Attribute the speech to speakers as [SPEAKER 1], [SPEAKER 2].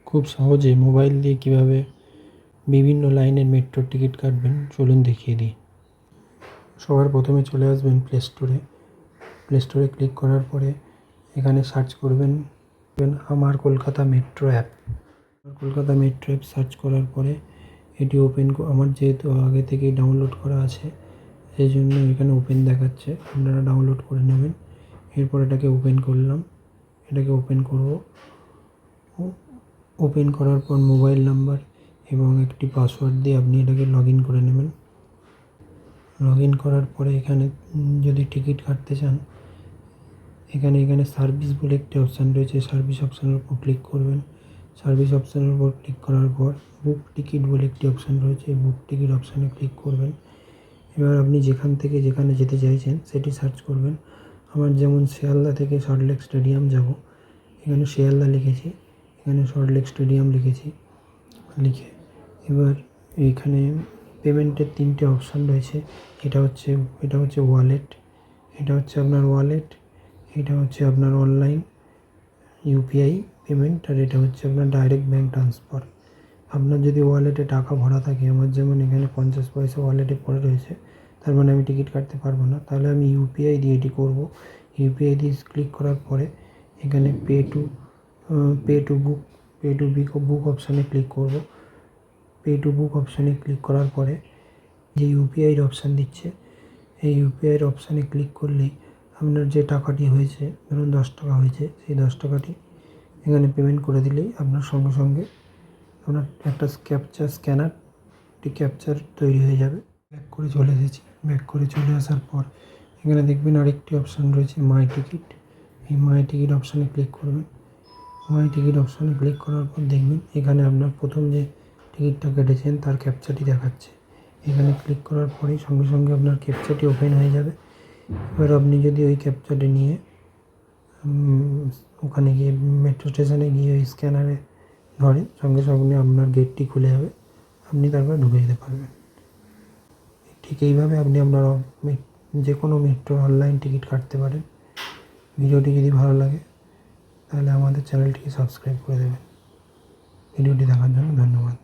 [SPEAKER 1] খুব সহজে মোবাইল দিয়ে কীভাবে বিভিন্ন লাইনের মেট্রোর টিকিট কাটবেন চলুন দেখিয়ে দিই। সবার প্রথমে চলে আসবেন প্লে স্টোরে ক্লিক করার পরে এখানে সার্চ করবেন আমার Kolkata metro app. Kolkata metro app search করার পরে এটি আমার যেহেতু আগে থেকেই ডাউনলোড করা আছে সেই জন্য এখানে ওপেন দেখাচ্ছে, আপনারা ডাউনলোড করে নেবেন। এরপর এটাকে ওপেন করলাম, এটাকে ওপেন করব। ওপেন করার পর মোবাইল নাম্বার এবং একটি পাসওয়ার্ড দিয়ে আপনি এটাকে লগ ইন করে নেবেন। লগ ইন করার পরে এখানে যদি টিকিট কাটতে চান এখানে সার্ভিস বলে একটি অপশান রয়েছে, সার্ভিস অপশানের উপর ক্লিক করবেন। সার্ভিস অপশানের উপর ক্লিক করার পর বুক টিকিট বলে একটি অপশান রয়েছে, বুক টিকিট অপশানে ক্লিক করবেন। এবার আপনি যেখান থেকে যেখানে যেতে চাইছেন সেটি সার্চ করবেন। আমার যেমন শিয়ালদা থেকে সল্টলেক স্টেডিয়াম যাব, এখানে শিয়ালদা লিখেছি, এখানে সল্টলেক স্টেডিয়াম লিখেছি। এবার এইখানে পেমেন্টের 3টে অপশান রয়েছে। এটা হচ্ছে ওয়ালেট, এটা হচ্ছে আপনার ওয়ালেট, এটা হচ্ছে আপনার অনলাইন ইউপিআই পেমেন্ট, আর এটা হচ্ছে আপনার ডাইরেক্ট ব্যাঙ্ক ট্রান্সফার। আপনার যদি ওয়ালেটে টাকা ভরা থাকে, আমার যেমন এখানে 50 পয়সা ওয়ালেটে পড়ে রয়েছে, তার মানে আমি টিকিট কাটতে পারবো না, তাহলে আমি ইউপিআই দিয়ে এটি করবো। ইউপিআই দিয়ে ক্লিক করার পরে এখানে পে টু বুক অপশানে ক্লিক করব। পে টু বুক অপশানে ক্লিক করার পরে যে ইউপিআইয়ের অপশান দিচ্ছে, এই ইউপিআইয়ের অপশানে ক্লিক করলেই আপনার যে টাকাটি হয়েছে, ধরুন 10 টাকা হয়েছে, সেই 10 টাকাটি এখানে পেমেন্ট করে দিলেই আপনার সঙ্গে সঙ্গে আপনার একটা ক্যাপচার তৈরি হয়ে যাবে। ব্যাক করে চলে এসেছি। ব্যাক করে চলে আসার পর এখানে দেখবেন আরেকটি অপশান রয়েছে মাই টিকিট। এই মাই টিকিট অপশানে ক্লিক করবেন। মাই টিকিট অপশানে ক্লিক করার পর দেখবেন এখানে আপনার প্রথম যে টিকিটটা কেটেছেন তার ক্যাপচারটি দেখাচ্ছে। এখানে ক্লিক করার পরেই সঙ্গে সঙ্গে আপনার ক্যাপচারটি ওপেন হয়ে যাবে। এবার আপনি যদি ওই ক্যাপচারটি নিয়ে ওখানে গিয়ে মেট্রো স্টেশনে গিয়ে ওই স্ক্যানারে ধরেন, সঙ্গে সঙ্গে আপনার গেটটি খুলে যাবে, আপনি তারপর ঢুকে যেতে পারবেন। ঠিক এইভাবে আপনি আপনার যে কোনো মেট্রোর অনলাইন টিকিট কাটতে পারেন। ভিডিওটি যদি ভালো লাগে তাহলে আমাদের চ্যানেলটিকে সাবস্ক্রাইব করে দেবেন। ভিডিওটি দেখার জন্য ধন্যবাদ।